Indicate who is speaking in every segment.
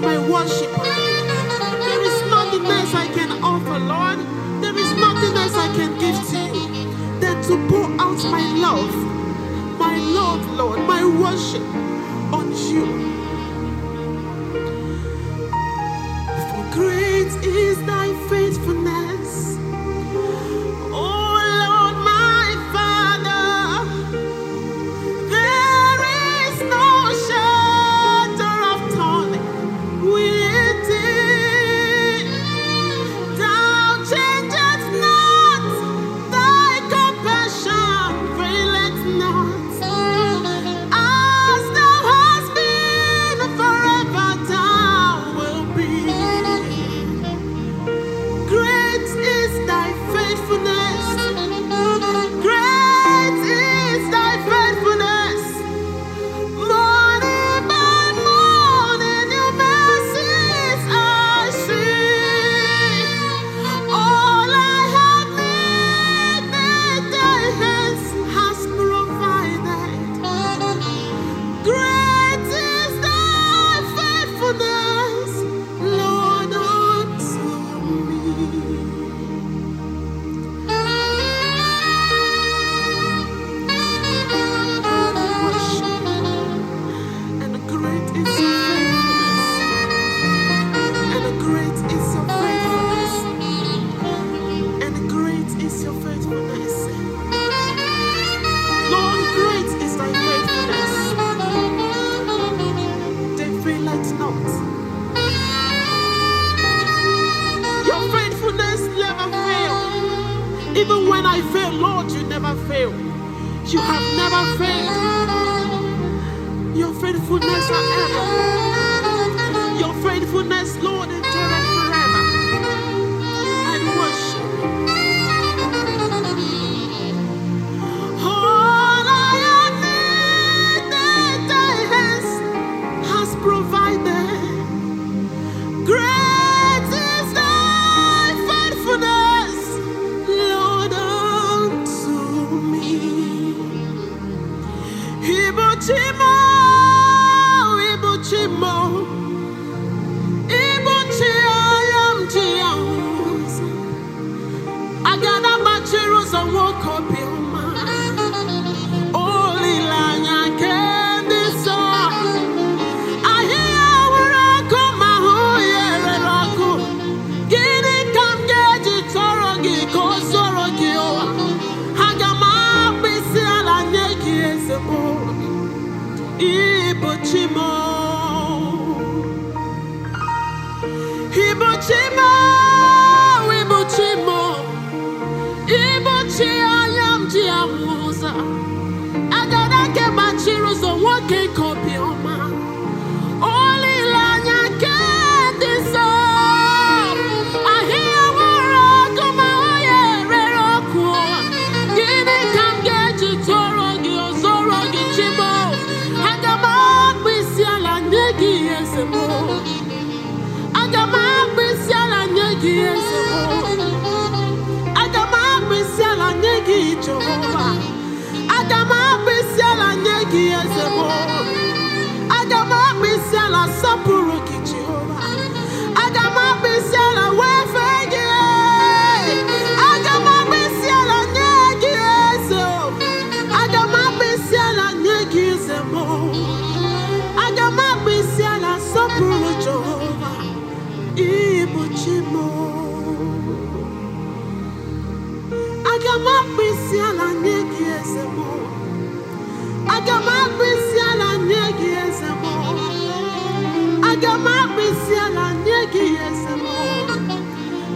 Speaker 1: my worshiper. There is nothing else I can offer, Lord. There is nothing else I can give to you than to pour out my love, Lord, my worship on you. For great is thy faithfulness, oh Lord, my Father. There is no shadow of turning with thee. Thou changest not, thy compassion faileth not. As thou hast been, forever thou wilt be. Great is thy faithfulness. Great is thy faithfulness. Morning by morning, your mercies I see. All I have needed, thy hands has provided. Great is thy faithfulness, Lord, unto me. And great is your faithfulness. And great is your faithfulness. And great is your faithfulness. Lord, great is thy faithfulness. They fail it not. Your faithfulness never fails. Even when I fail, Lord, you never fail. You have never failed. Your faithfulness forever. Your faithfulness, Lord, endureth forever. I worship. All I have needed, thy hands has provided. Great is thy faithfulness, Lord, unto me. Ibuchimo, Ibuchimo, Ibuchiayam Chiams. Agada Machiros and woke up your mind. Only Lanya candy saw. I hear Rako Mahoye Rako. Giddy come get it, Torogi, Kosorogi. Hagama, Bisiala Neki is a boy. Ibuchimo, Ibuchimo, Ibuchimo, Ibuchi ayam jiamuza. Agada ke machiros on walking copy on ma. Only lanya candy so. I hear Warako Mahoye Reroko. Giddy come get you, Torogi, Ozorogi, Chibo. Agama, Bisiala Negi is a boy. Agama, Bisiala Negi is a boy. Agama, Bisiala Negi Jehovah. Agama, Bisiala Negi is a boy. Agama, Bisiala Sapuruki Jehovah. Agama, Bisiala Wefegi. Agama, Bisiala Negi is a Agama, Bisiala Negi is a boy. Agama, Bisiala Sapuru Jehovah. Ibuchimo. Agama, Bisiala Negi is a boy. Agama, Bisiala Negi is a boy. Agama, Bisiala Negi is a boy.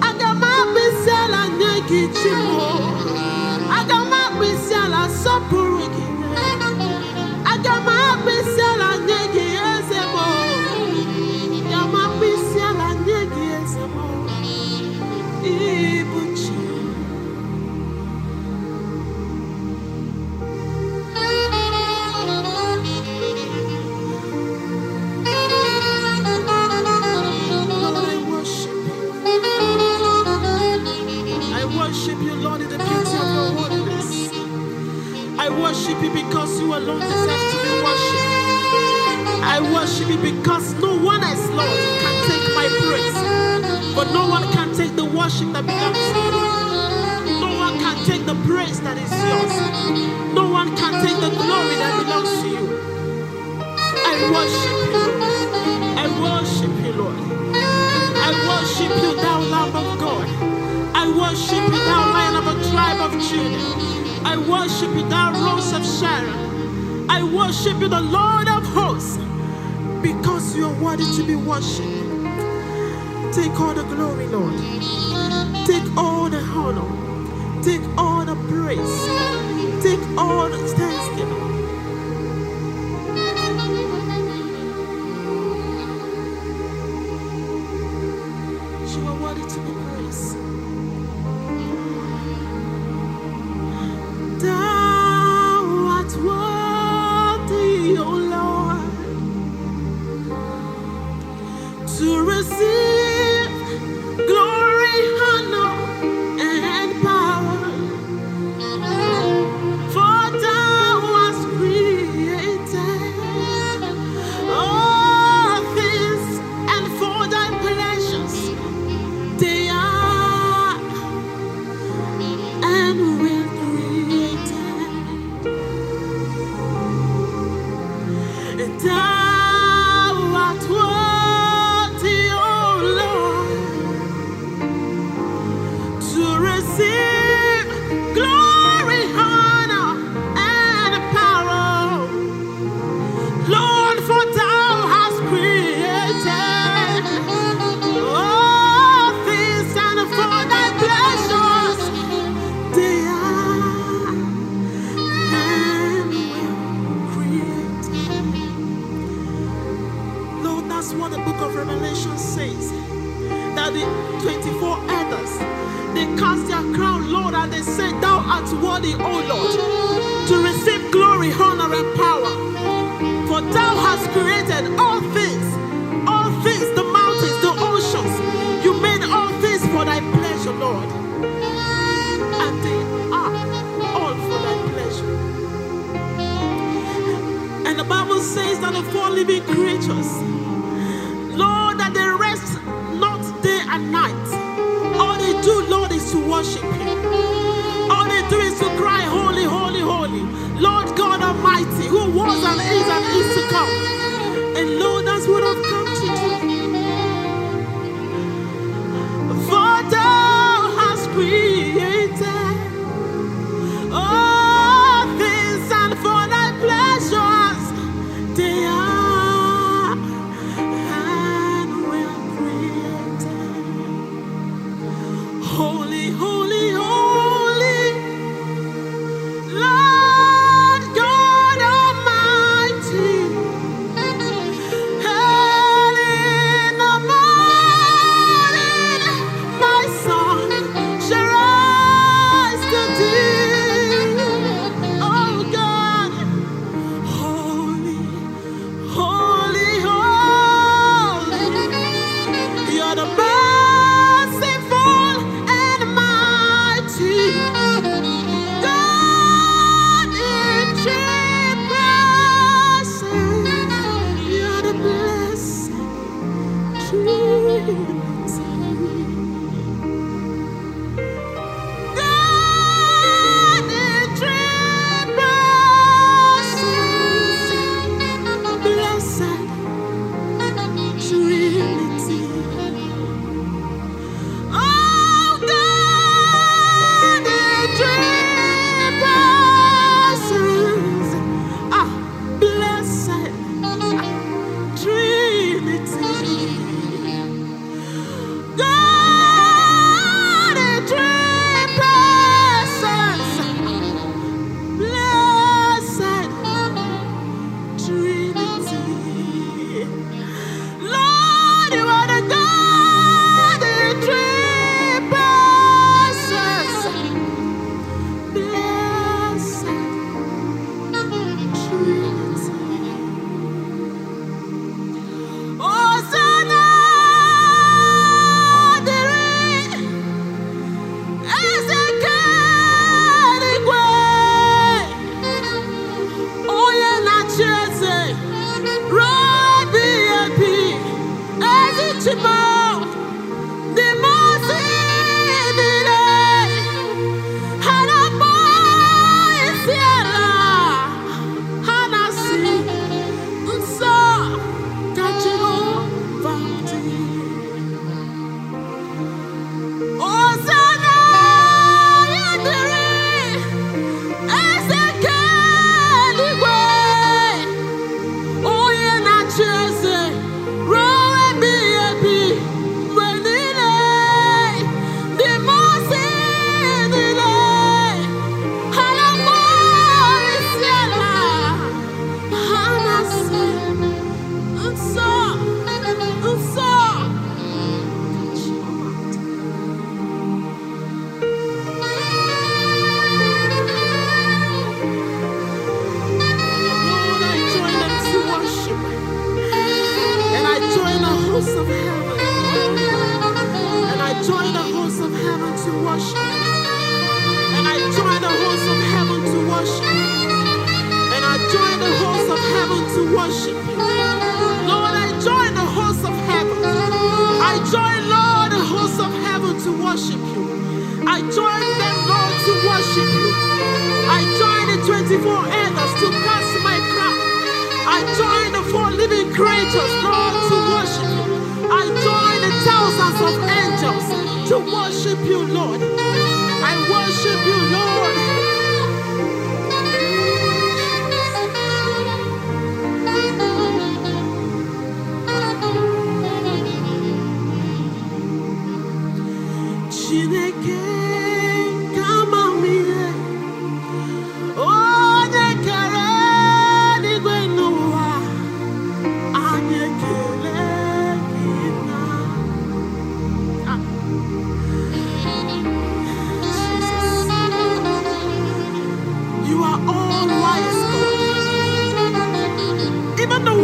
Speaker 1: Agama, Bisiala Negi Chimo. Agama, Bisiala Sapuru Gine. Agama, Bisiala Negi is a boy. Agama, Bisiala Negi is a boy. Ibuchi. Lord, I worship you. I worship you, Lord, in the beauty of your holiness. I worship you because you alone deserve to be worshipped. I worship you because no one else, Lord, But no one can take the worship that belongs to you. No one can take the praise that is yours. No one can take the glory that belongs to you. I worship you, Lord. I worship you, Lord. I worship you, thou Lamb of God. I worship you, thou Lion of the tribe of Judah. I worship you, thou Rose of Sharon. I worship you, the Lord of hosts, because you are worthy to be worshipped. Take all the glory, Lord. Take all the honor. Take all the praise. Take all the thanksgiving. You are worthy to be praised. Thou art worthy, O Lord, to receive glory, honor, and power. For thou hast created all things, and for thy pleasures they are and will created. And thou art worthy, O Lord, to receive glory, honor, and power. Lord, for thou hast created all things, and for thy pleasures they are and will create. Lord, that's what the book of Revelation says. That the 24 elders, they cast their crown, Lord, and they say, thou art worthy, O Lord, to receive glory, honor, and power. For thou hast created all things, the mountains, the oceans. You made all things for thy pleasure, Lord. And they are all for thy pleasure. And the Bible says that the four living creatures, Lord, that they rest not day and night. All they do, Lord, is to worship you. All they do is to cry, holy, holy, holy, Lord God Almighty, who was and is to come. And Lord, that's what I've come to do. For thou hast created all things, and for thy pleasures they are and will create. Holy, holy, holy, Lord God Almighty,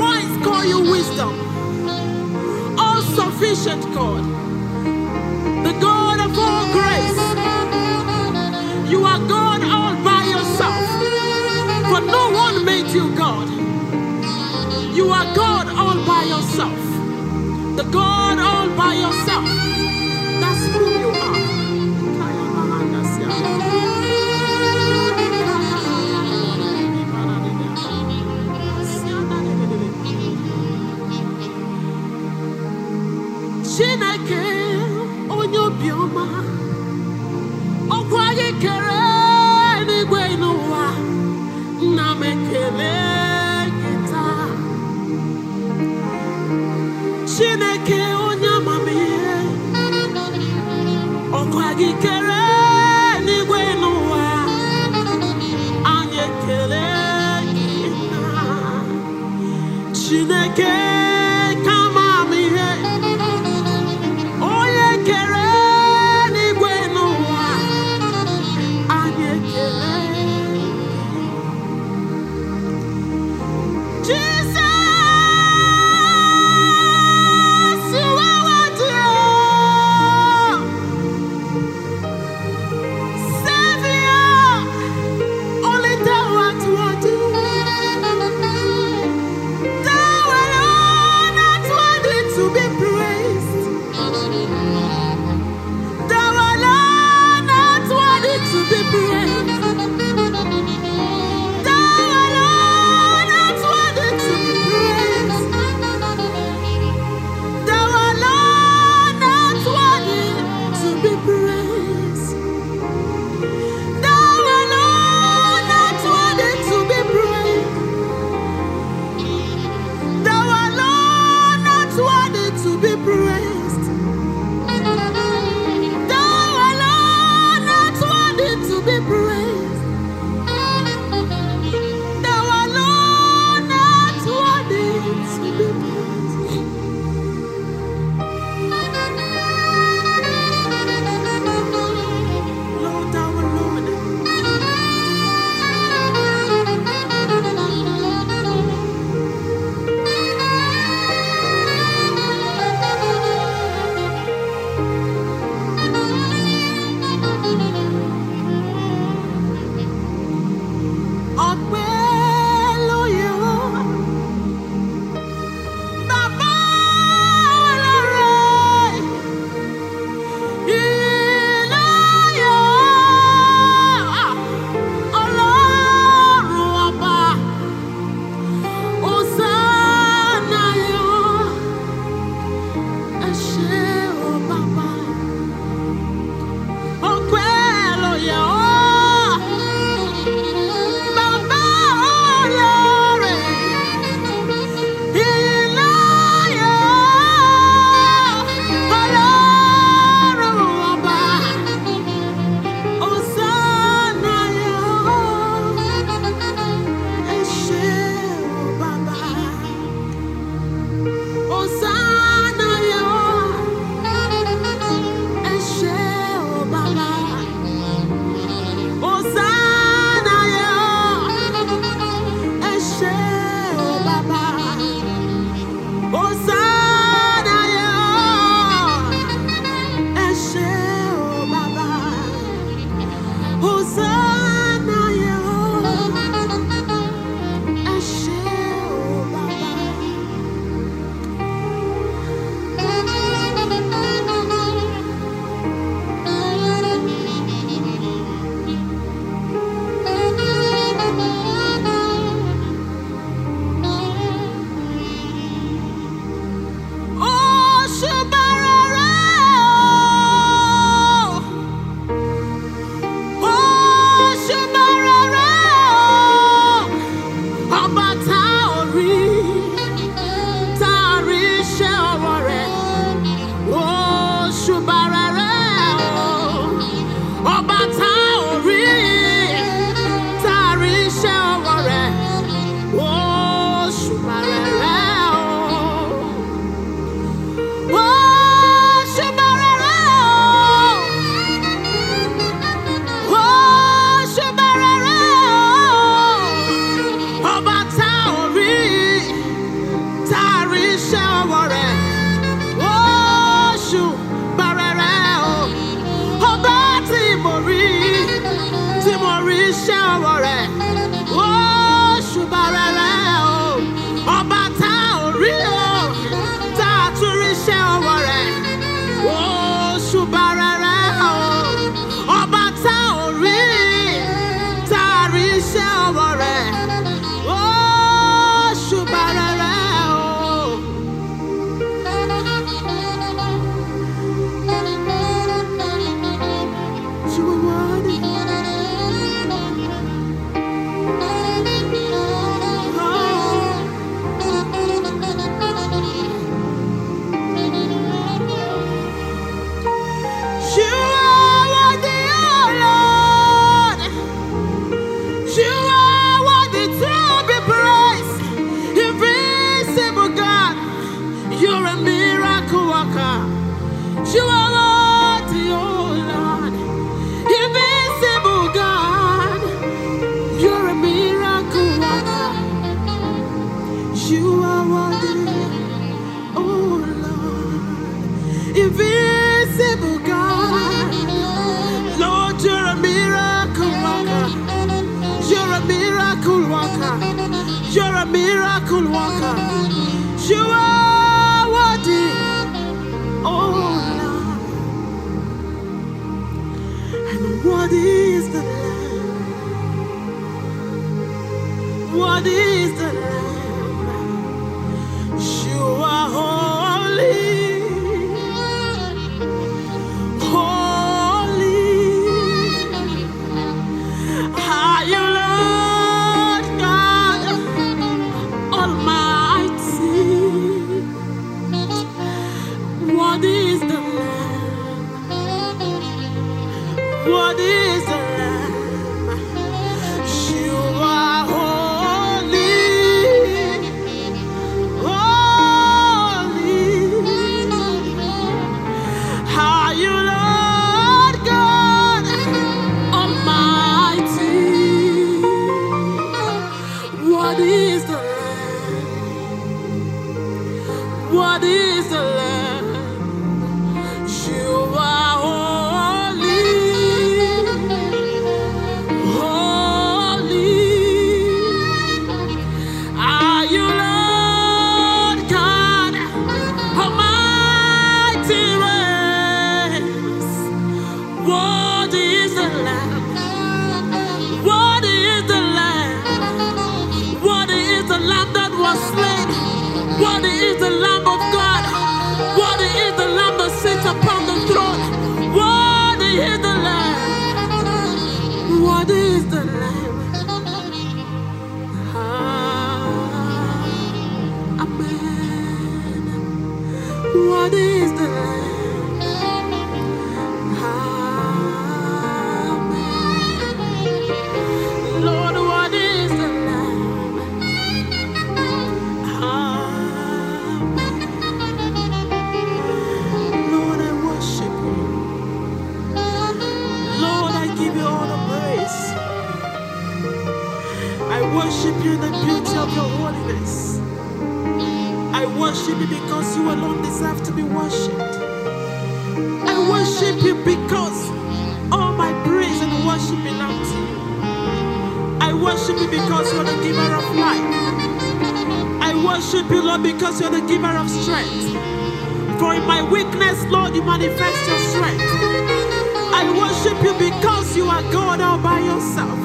Speaker 1: wise call you wisdom. All sufficient God. The God of all grace. You are God all by yourself. For no one made you God. You are God all by yourself. The God all by yourself. That's who you are. Chineke onye obiọma, ọkwa gị kere n'igwe n'ụwa, nna m ekele gị taa. Chineke onye amamihe, ọkwa gị kere n'igwe n'ụwa, anyị ekele gị taa. Chineke You are worthy, oh Lord. Invisible God, you're a miracle worker. You are worthy, oh Lord. Invisible God, Lord, you're a miracle worker. You're a miracle worker. You're a miracle worker. You are worthy, oh Lord. And what is the Lamb? What is the Lamb? You are holy, holy. Are you Lord God Almighty? What is the Lamb? What is the Lamb? You are holy, holy. Are you Lord God Almighty? What is the Lamb? What is the Lamb? You are holy, holy. Are you Lord God Almighty reigns? What is the Lamb? What is the Lamb? What is the Lamb that was slain? What is the Lamb of God? What is the Lamb that sits upon the throne? What is the Lamb? What is the Lamb? Amen. What is the Lamb? Amen. Lord, what is the Lamb? Amen. Lord, I worship you. Lord, I give you all the praise. I worship you in the beauty of your holiness. I worship you because you alone deserve to be worshipped. I worship you because all my praise and worship belong to you. I worship you because you are the giver of life. I worship you, Lord, because you are the giver of strength. For in my weakness, Lord, you manifest your strength. I worship you because you are God all by yourself.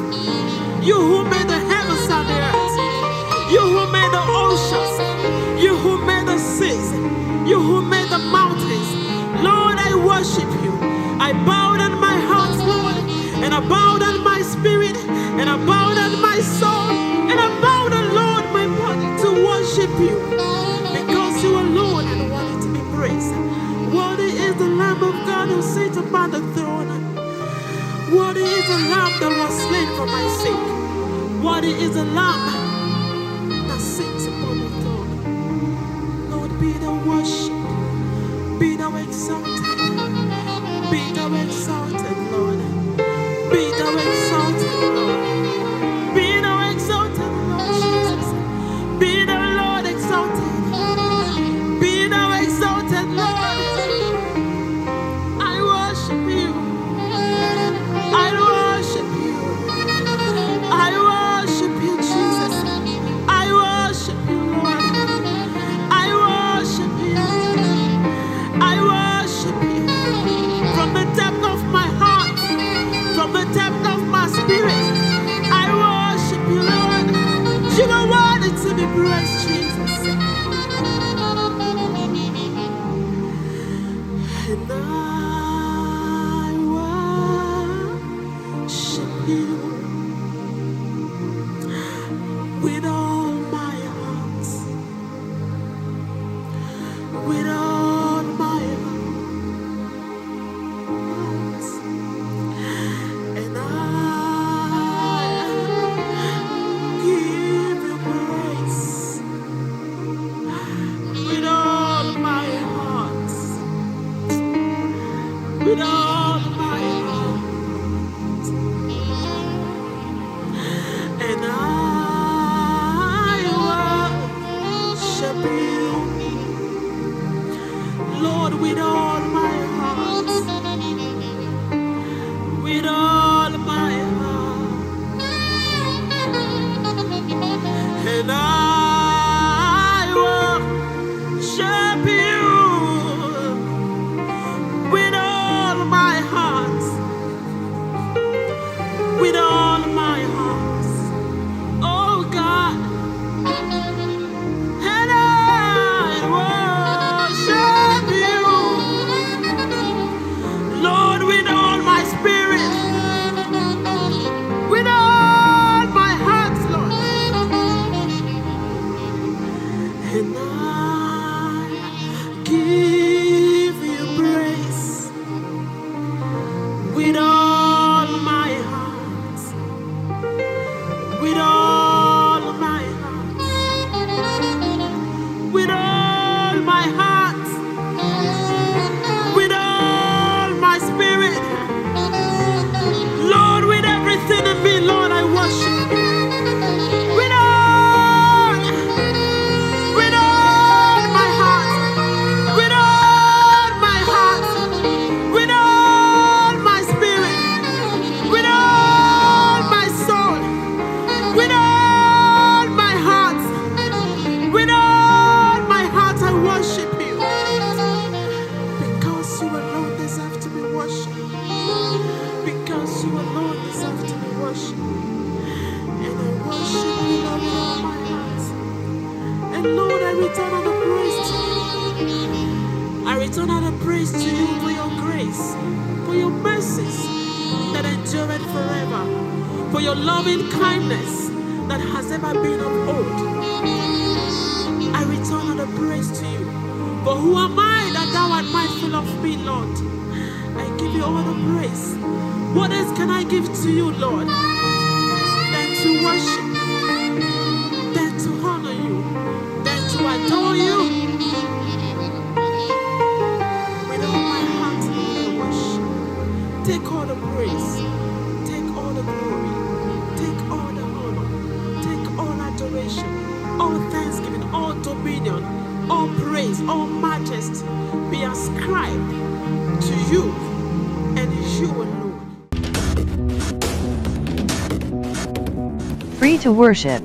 Speaker 1: You who made the heavens and the earth. You who made the oceans. You who made the seas. You who made the mountains. Lord, I worship you. I bow down my heart, Lord, and I bow down my spirit, and I bow down my soul, and I bow down, Lord, my body to worship you, because you alone are worthy to be praised. Worthy is the Lamb of God who sits upon the throne. Worthy is the Lamb that was slain for my sake. Worthy is the Lamb that sits upon the throne. Lord, be thou worshipped, be thou exalted, be thou exalted, Lord. Be thou exalted, Lord. Be thou exalted, Lord Jesus. Be thou, Lord, exalted. Be thou exalted, Lord. I worship you. I worship you. I worship you, Jesus. I worship you, Lord. I worship you. I worship you. From the depth of my heart, with all my heart, and I worship you, Lord, with all my heart, with all my heart, and I worship you with all my heart, with all my heart, oh God, and I worship you, Lord, with all my spirit, with all my heart, Lord, and I give you praise with all my heart, with all my heart, with all my heart, with all my spirit, Lord, with everything in me, Lord, I worship you. With all my heart, with all my heart, with all my spirit, with all my soul, with all my heart, with all my heart, I worship you. Because you alone deserve to be worshipped. Because you alone deserve to be worshipped. And I worship you, Lord, with all my heart. And Lord, I return all the praise to you. I return all the praise to you for your grace, for your mercies that endure forever, for your loving kindness that has ever been of old. I return all the praise to you. For who am I that thou art mindful of me, Lord? I give you all the praise. What else can I give to you, Lord, than to worship, than to honor you, than to adore you? With all my heart, Lord, I worship. Take all the praise, take all the glory, take all the honor, take all adoration, all thanksgiving, all dominion, all praise, all majesty be ascribed to you and you alone.
Speaker 2: Free to worship.